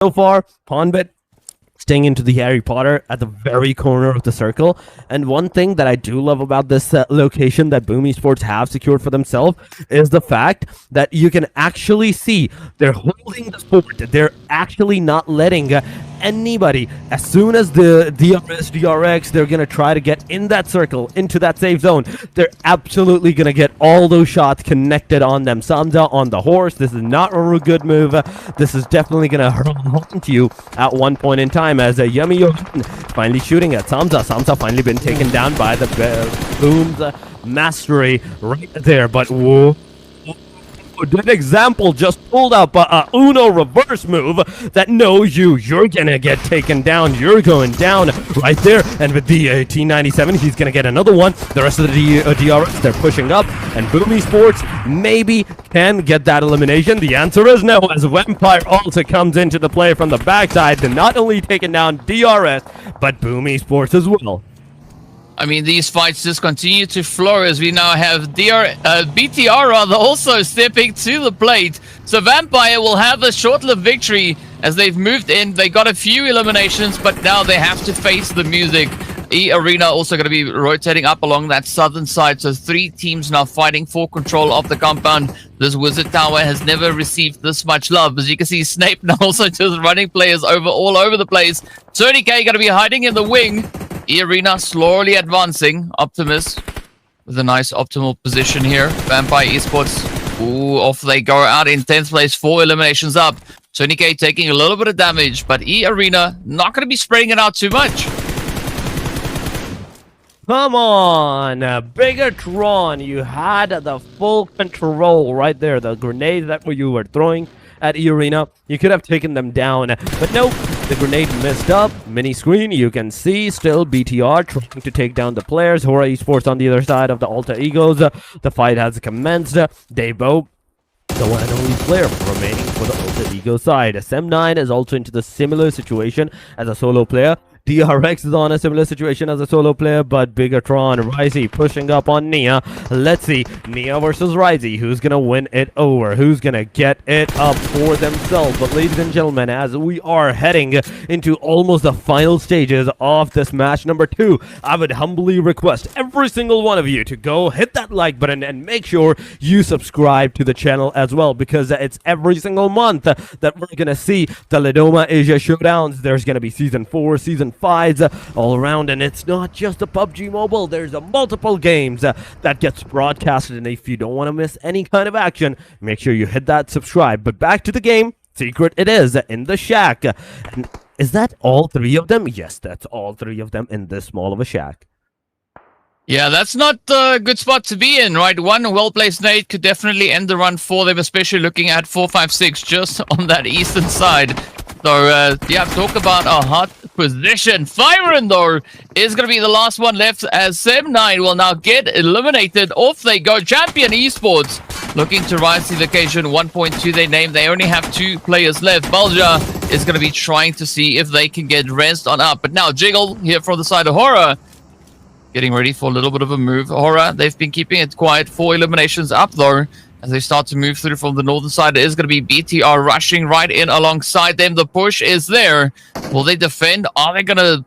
So far, Pawnbit staying into the Harry Potter at the very corner of the circle. And one thing that I do love about this location that Boom Esports have secured for themselves is the fact that you can actually see they're holding the fort. They're actually not letting anybody. As soon as the DRX, they're going to try to get in that circle, into that safe zone. They're absolutely going to get all those shots connected on them. Samza on the horse. This is not a good move. This is definitely going to haunt you at one point in time, as a Yummy finally shooting at Samza. Samza finally been taken down by the Boom's mastery right there. But whoa. That example just pulled up a Uno reverse move that knows you're gonna get taken down. You're going down right there. And with the T97, he's gonna get another one. The rest of the DRS, they're pushing up. And Boom Esports maybe can get that elimination. The answer is no, as Vampire also comes into the play from the backside to not only taking down DRS, but Boom Esports as well. I mean, these fights just continue to flow as we now have BTR also stepping to the plate. So Vampire will have a short-lived victory as they've moved in. They got a few eliminations, but now they have to face the music. E-Arena also going to be rotating up along that southern side. So 3 teams now fighting for control of the compound. This Wizard Tower has never received this much love. As you can see, Snape now also just running players all over the place. Tony K going to be hiding in the wing. E-Arena slowly advancing. Optimus with a nice optimal position here. Vampire Esports, ooh, off they go out in 10th place. 4 eliminations up. Tony K taking a little bit of damage, but E-Arena not going to be spraying it out too much. Come on, Bigatron, you had the full control right there. The grenades that you were throwing at E-Arena, you could have taken them down, but nope, the grenade missed up. Mini screen, you can see still BTR trying to take down the players. Hora Esports on the other side of the Alter Egos. The fight has commenced. Debo, the one and only player remaining for the Alter Ego side. SM9 is also into the similar situation as a solo player. DRX is on a similar situation as a solo player, but Bigatron, Ryzy pushing up on Nia. Let's see, Nia versus Ryzy. Who's going to win it over? Who's going to get it up for themselves? But ladies and gentlemen, as we are heading into almost the final stages of this match number 2, I would humbly request every single one of you to go hit that like button and make sure you subscribe to the channel as well, because it's every single month that we're going to see the Lidoma Asia Showdowns. There's going to be Season 4, Season 5 all around, and it's not just a PUBG Mobile. There's multiple games that gets broadcasted, and if you don't want to miss any kind of action, make sure you hit that subscribe. But back to the game. Secret it is in the shack. And is that all 3 of them? Yes, that's all 3 of them in this small of a shack. Yeah, that's not a good spot to be in, right? One well-placed nade could definitely end the run for them, especially looking at 456 just on that eastern side. So, yeah, talk about a hot position. Firen, though, is going to be the last one left, as Sem9 will now get eliminated. Off they go. Champion Esports looking to rise to the occasion. 1.2 they name. They only have 2 players left. Balja is going to be trying to see if they can get rest on up. But now Jiggle here from the side of Hora, getting ready for a little bit of a move. Hora, they've been keeping it quiet. 4 eliminations up, though. As they start to move through from the northern side, it is going to be BTR rushing right in alongside them. The push is there. Will they defend? Are they going to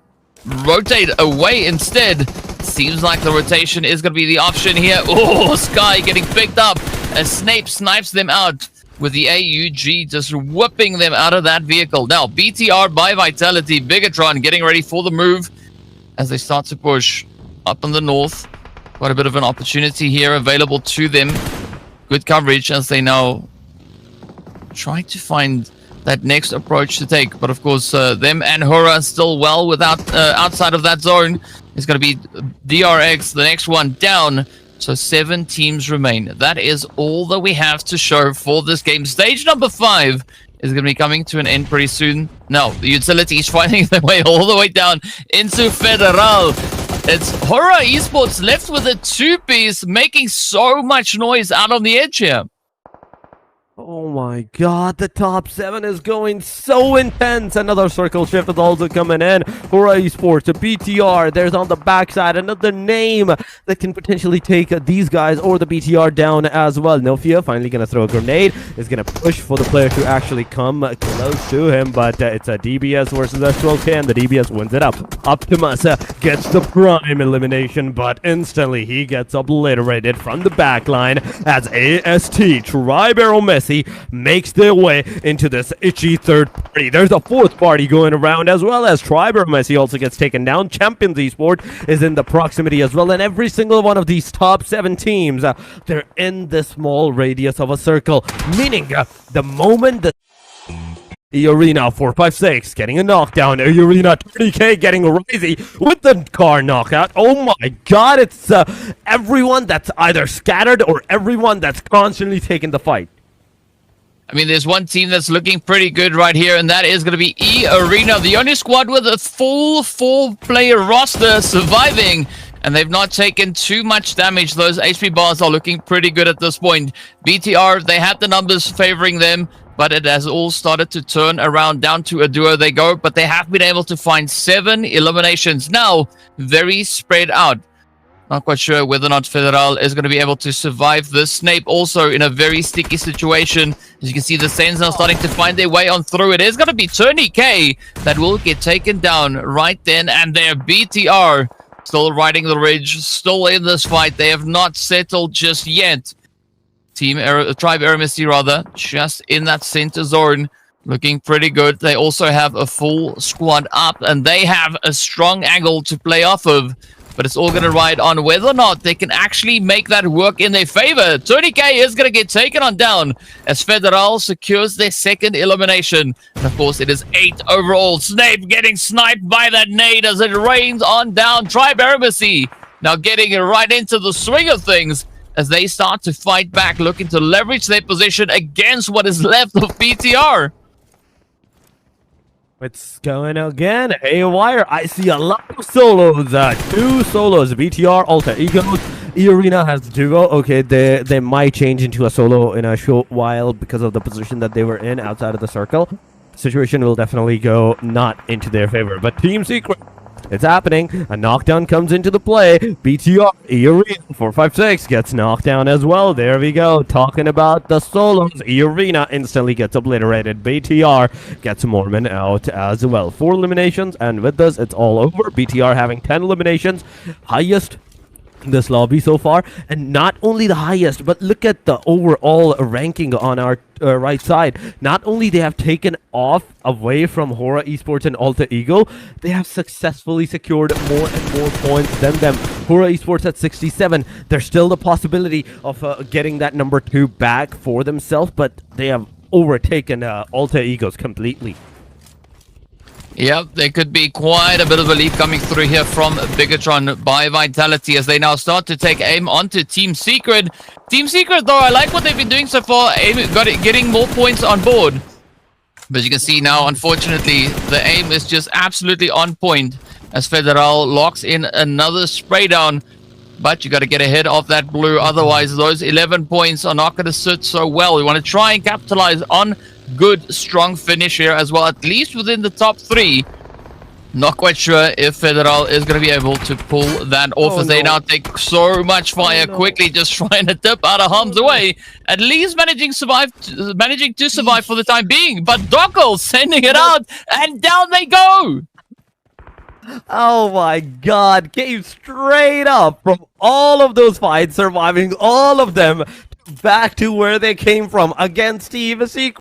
rotate away instead? Seems like the rotation is going to be the option here. Oh, Sky getting picked up as Snape snipes them out with the AUG, just whipping them out of that vehicle. Now, BTR by Vitality. Bigatron getting ready for the move as they start to push up in the north. Quite a bit of an opportunity here available to them. Good coverage as they now try to find that next approach to take. But of course, them and Hora still well without outside of that zone. It's going to be DRX, the next one down. So 7 teams remain. That is all that we have to show for this game. Stage number 5 is going to be coming to an end pretty soon. Now, the utility is finding their way all the way down into Federal. It's Hora Esports left with a 2-piece, making so much noise out on the edge here. Oh my god, the top 7 is going so intense. Another circle shift is also coming in for esports. A BTR, there's on the backside another name that can potentially take these guys or the BTR down as well. No fear, finally gonna throw a grenade. Is gonna push for the player to actually come close to him, but it's a DBS versus S12K, and the DBS wins it up. Optimus gets the prime elimination, but instantly he gets obliterated from the backline as AST, Tri-Barrel Messi, makes their way into this itchy third party. There's a fourth party going around as well, as Tri-Barrel Messi also gets taken down. Champions Esport is in the proximity as well, and every single one of these top 7 teams, they're in this small radius of a circle, meaning the moment the Arena 456 getting a knockdown. Arena 30K getting Risey with the car knockout. Oh my god, it's everyone that's either scattered or everyone that's constantly taking the fight. I mean, there's one team that's looking pretty good right here, and that is going to be E-Arena, the only squad with a full 4-player roster surviving, and they've not taken too much damage. Those HP bars are looking pretty good at this point. BTR, they had the numbers favoring them, but it has all started to turn around. Down to a duo they go, but they have been able to find 7 eliminations now, very spread out. Not quite sure whether or not Federal is going to be able to survive this. Snape also in a very sticky situation. As you can see, the Saints are starting to find their way on through. It is going to be Tony K that will get taken down right then and there. BTR still riding the ridge, still in this fight. They have not settled just yet. Tribe Eremisi rather, just in that center zone. Looking pretty good. They also have a full squad up, and they have a strong angle to play off of. But it's all going to ride on whether or not they can actually make that work in their favor. 30K is going to get taken on down as Federal secures their 2nd elimination. And of course, it is 8 overall. Snape getting sniped by that nade as it rains on down. Tribe Eremisi now getting right into the swing of things as they start to fight back, looking to leverage their position against what is left of BTR. It's going again. Haywire. I see a lot of solos. 2 solos. BTR, Alter Egos. E-Arena has duo. Okay, they might change into a solo in a short while because of the position that they were in outside of the circle. Situation will definitely go not into their favor. But Team Secret, it's happening. A knockdown comes into the play. BTR, E-Arena 456 gets knocked down as well. There we go. Talking about the solos. E-Arena instantly gets obliterated. BTR gets Mormon out as well. 4 eliminations, and with this, it's all over. BTR having 10 eliminations. Highest in this lobby so far, and not only the highest, but look at the overall ranking on our right side. Not only they have taken off away from Hora Esports and Alter Ego, they have successfully secured more and more points than them. Hora Esports at 67. There's still the possibility of getting that number 2 back for themselves, but they have overtaken Alter Egos completely. Yep, there could be quite a bit of a lead coming through here from Bigatron by Vitality as they now start to take aim onto Team Secret. Team Secret, though, I like what they've been doing so far, getting more points on board. But you can see now, unfortunately, the aim is just absolutely on point as Federal locks in another spray down. But you got to get ahead of that blue, otherwise those 11 points are not going to sit so well. We want to try and capitalize on good, strong finish here as well, at least within the top 3. Not quite sure if Federal is going to be able to pull that off as they now take so much fire quickly, just trying to dip out of harm's way. At least managing to survive for the time being. But Gokil sending it out, and down they go. Oh my god, came straight up from all of those fights, surviving all of them back to where they came from against Team Secret.